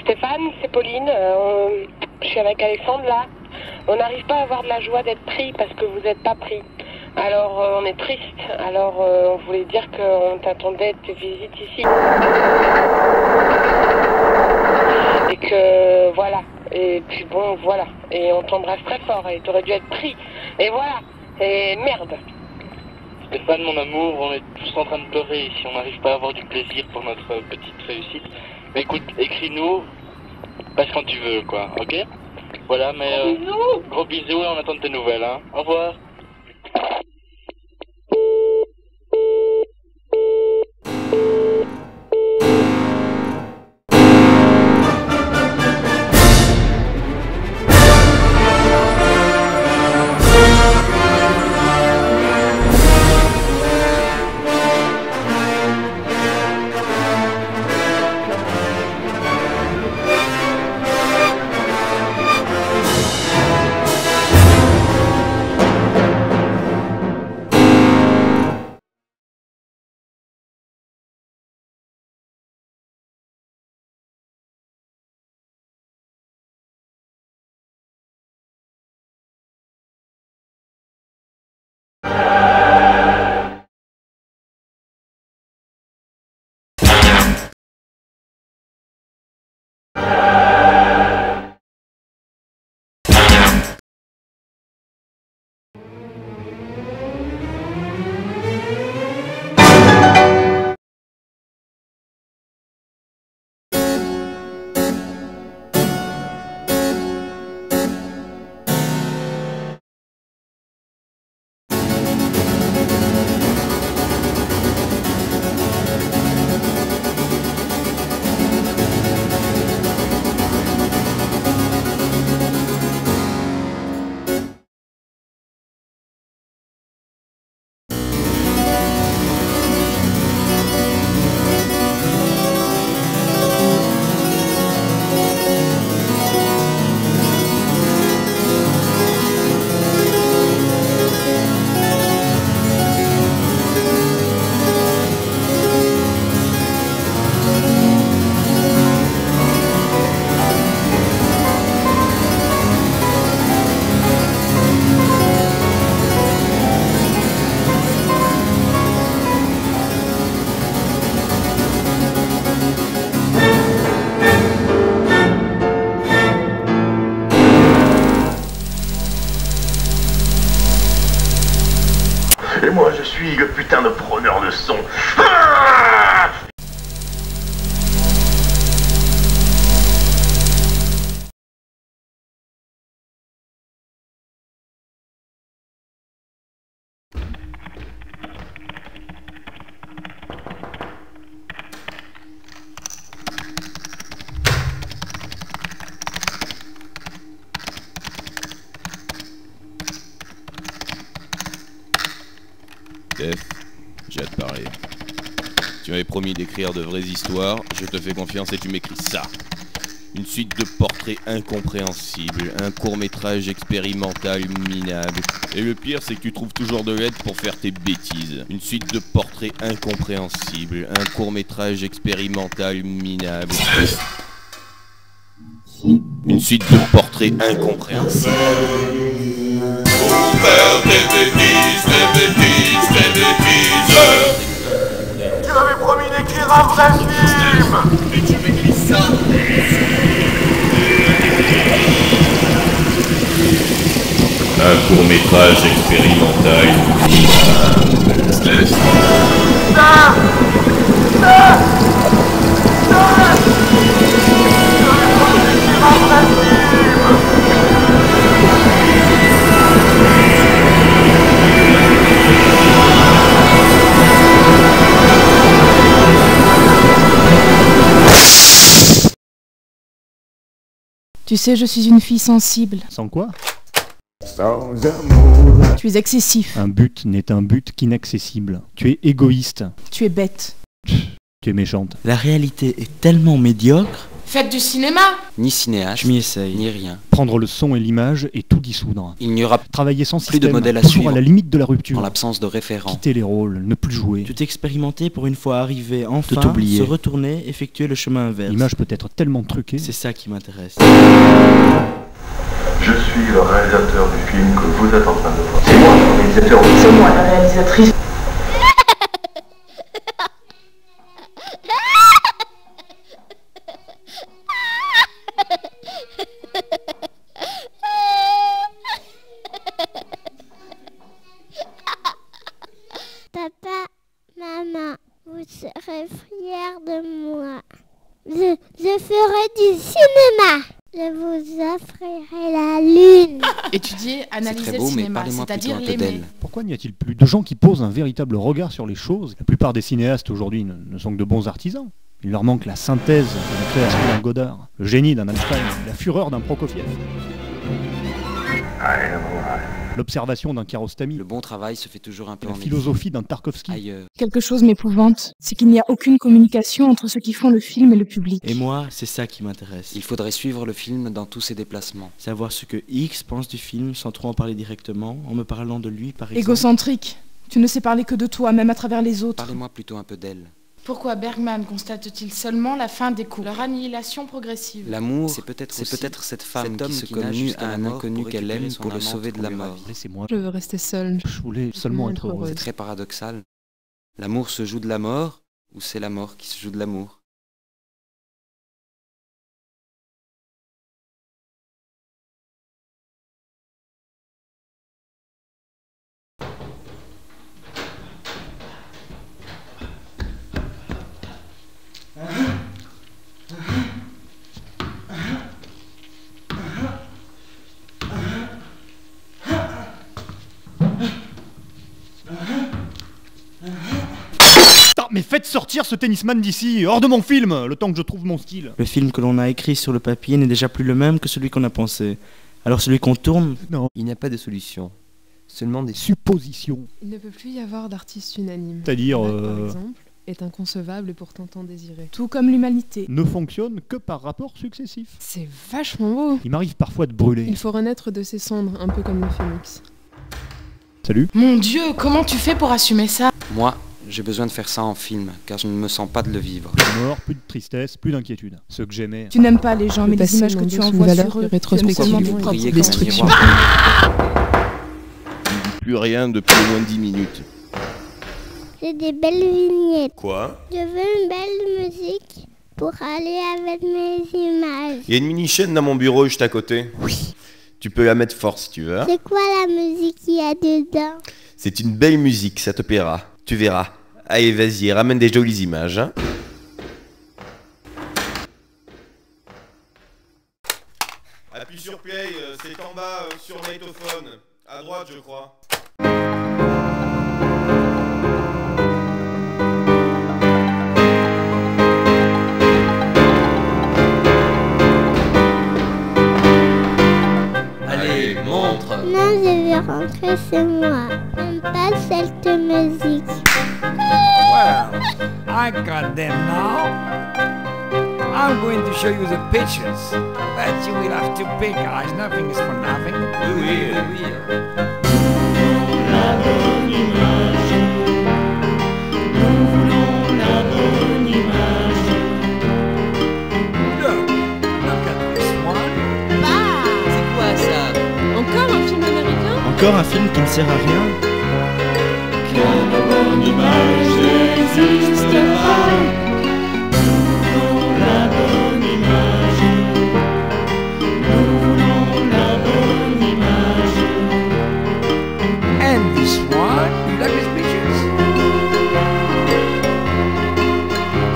Stéphane, c'est Pauline. Je suis avec Alexandre là. On n'arrive pas à avoir de la joie d'être pris parce que vous n'êtes pas pris. Alors on est triste. Alors on voulait dire qu'on t'attendait tes visites ici. Et que voilà. Et puis bon, voilà. Et on t'embrasse très fort. Et t'aurais dû être pris. Et voilà. Et merde. Stéphane, mon amour, on est tous en train de pleurer ici. On n'arrive pas à avoir du plaisir pour notre petite réussite. Mais écoute, écris-nous, passe quand tu veux, quoi, ok? Voilà, mais gros bisous et on attend de tes nouvelles, hein. Au revoir. Et moi, je suis le putain de preneur de son. Ah! Steph, j'ai à te parler. Tu m'avais promis d'écrire de vraies histoires, je te fais confiance et tu m'écris ça. Une suite de portraits incompréhensibles, un court-métrage expérimental minable. Et le pire, c'est que tu trouves toujours de l'aide pour faire tes bêtises. Une suite de portraits incompréhensibles, un court-métrage expérimental minable. Une suite de portraits incompréhensibles. Pour faire des bêtises. Tu m'avais promis d'écrire un vrai film. Et tu m'écris ça. Un court-métrage expérimental minable. Ah! Ah! Ah! Tu sais, je suis une fille sensible. Sans quoi? Sans amour. Tu es excessif. Un but n'est un but qu'inaccessible. Tu es égoïste. Tu es bête. Tu es méchante. La réalité est tellement médiocre Faites du cinéma. Ni cinéaste, je m'y essaye, ni rien. Prendre le son et l'image et tout dissoudre. Il n'y aura Travailler sans plus système, de modèle à toujours suivre, à la limite de la rupture. en l'absence de référent. Quitter les rôles, ne plus jouer. Tout expérimenter pour une fois arriver enfin, Tout oublier. se retourner, effectuer le chemin inverse. L'image peut être tellement truquée. C'est ça qui m'intéresse. Je suis le réalisateur du film que vous êtes en train de voir. C'est moi le réalisateur. C'est moi la réalisatrice. Papa, maman, vous serez fiers de moi. Je ferai du cinéma. Je vous offrirai la lune. Étudier, analyser très beau, le mais cinéma, parlez-moi c'est-à-dire plutôt un peu l'aimer. d'elle. Pourquoi n'y a-t-il plus de gens qui posent un véritable regard sur les choses? La plupart des cinéastes aujourd'hui ne sont que de bons artisans. Il leur manque la synthèse de la création d'un Godard, le génie d'un Einstein, la fureur d'un Prokofiev, l'observation d'un Kiarostami, Le bon travail se fait toujours un peu la en philosophie d'un Tarkovsky. ailleurs. Quelque chose m'épouvante, c'est qu'il n'y a aucune communication entre ceux qui font le film et le public. Et moi, c'est ça qui m'intéresse. Il faudrait suivre le film dans tous ses déplacements. Savoir ce que X pense du film sans trop en parler directement, en me parlant de lui par exemple. Égocentrique. Tu ne sais parler que de toi, même à travers les autres. Parlez-moi plutôt un peu d'elle. Pourquoi Bergman constate-t-il seulement la fin des coups, leur annihilation progressive? L'amour, c'est peut-être cette femme qui se connue à un inconnu qu'elle aime pour le sauver de la mort. Laissez-moi, Je veux rester seule. je voulais seulement être heureux. C'est très paradoxal. L'amour se joue de la mort, ou c'est la mort qui se joue de l'amour? Putain, mais faites sortir ce tennisman d'ici, hors de mon film, le temps que je trouve mon style. Le film que l'on a écrit sur le papier n'est déjà plus le même que celui qu'on a pensé. Alors celui qu'on tourne, Non, Il n'y a pas de solution, seulement des suppositions. Il ne peut plus y avoir d'artiste unanime. C'est-à-dire, Bach, par exemple, est inconcevable et pourtant tant désiré. Tout comme l'humanité. ne fonctionne que par rapport successif. C'est vachement beau. Il m'arrive parfois de brûler. Il faut renaître de ses cendres, un peu comme le phénix. Salut. Mon Dieu, comment tu fais pour assumer ça? Moi, j'ai besoin de faire ça en film, car je ne me sens pas de le vivre. Plus de mort, plus de tristesse, plus d'inquiétude. Ce que j'aimais. Tu n'aimes pas les gens, mais Le les passé images que n'en tu dit envoies valeur sur que eux, rétrospectivement, tu aimes seulement tes Priez propres comme un destructions. miroir. Plus rien depuis au moins 10 minutes. J'ai des belles vignettes. Quoi? Je veux une belle musique pour aller avec mes images. Il y a une mini-chaîne dans mon bureau juste à côté. Oui. Tu peux la mettre fort si tu veux. Hein. C'est quoi la musique qu'il y a dedans? C'est une belle musique, ça te plaira. Tu verras. Allez, vas-y, ramène des jolies images. Hein. Appuie sur play, c'est en bas sur magnétophone. À droite, je crois. Allez, montre. Non, je vais rentrer chez moi. J'aime pas cette musique. Well, I got them now. I'm going to show you the pictures, but you will have to pay, guys. Nothing is for nothing. Oui. Look at this one. C'est quoi ça? Encore un film américain? encore un film qui ne sert à rien. And this one. You like these pictures?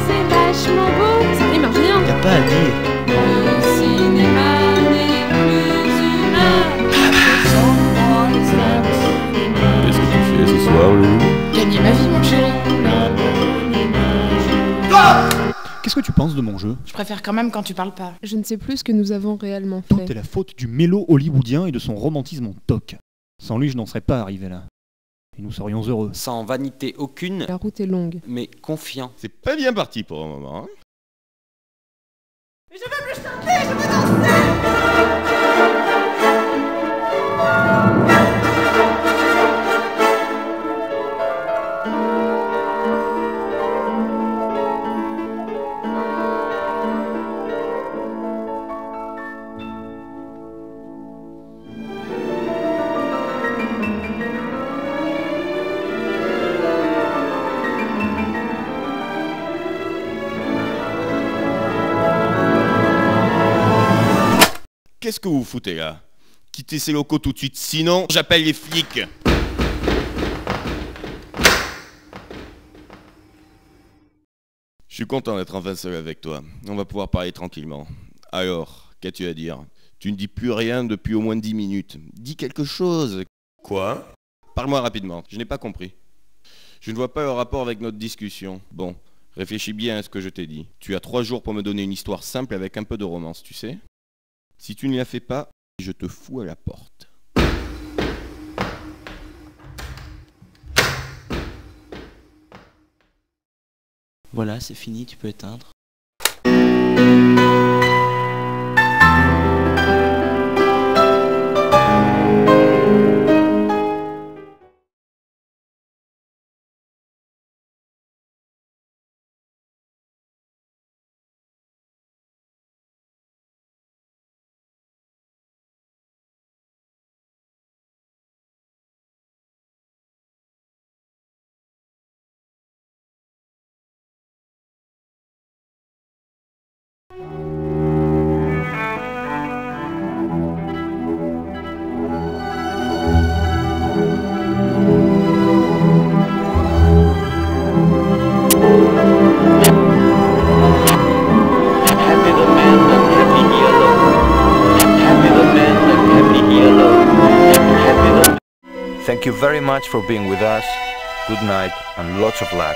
C'est vachement beau. Ça rime à rien. Y a pas à dire. Le cinéma n'est plus humain. Qu'est-ce que tu fais ce soir, Lou? Gagner ma vie, mon chéri. Qu'est-ce que tu penses de mon jeu? Je préfère quand même quand tu parles pas. Je ne sais plus ce que nous avons réellement Tout fait. est la faute du mélo hollywoodien et de son romantisme en toc. Sans lui, je n'en serais pas arrivé là. Et nous serions heureux. Sans vanité aucune, La route est longue. mais confiant. C'est pas bien parti pour un moment. Hein. Mais je qu'est-ce que vous foutez là? Quittez ces locaux tout de suite, sinon j'appelle les flics. Je suis content d'être enfin seul avec toi. On va pouvoir parler tranquillement. Alors, qu'as-tu à dire? Tu ne dis plus rien depuis au moins 10 minutes. Dis quelque chose. Quoi? Parle-moi rapidement, je n'ai pas compris. Je ne vois pas le rapport avec notre discussion. Bon, réfléchis bien à ce que je t'ai dit. Tu as 3 jours pour me donner une histoire simple avec un peu de romance, tu sais? Si tu ne la fais pas, je te fous à la porte. Voilà, c'est fini, tu peux éteindre. Thank you very much for being with us. Good night and lots of luck.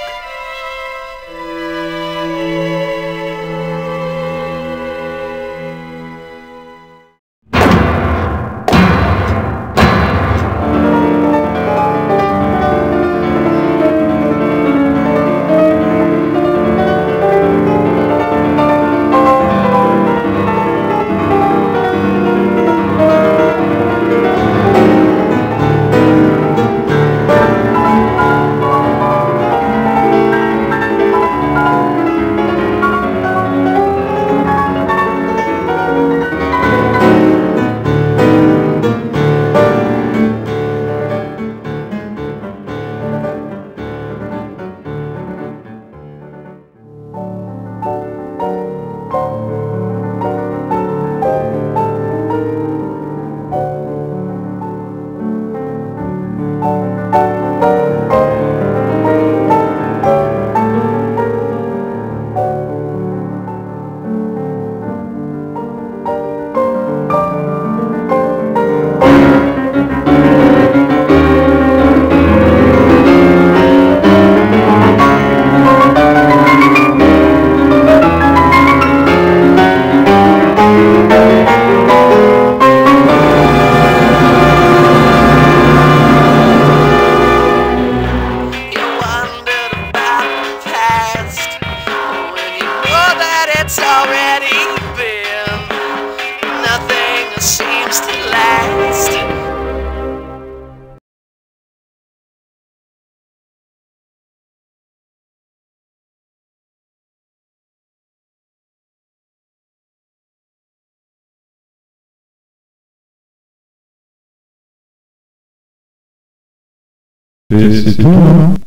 C'est tout, hein.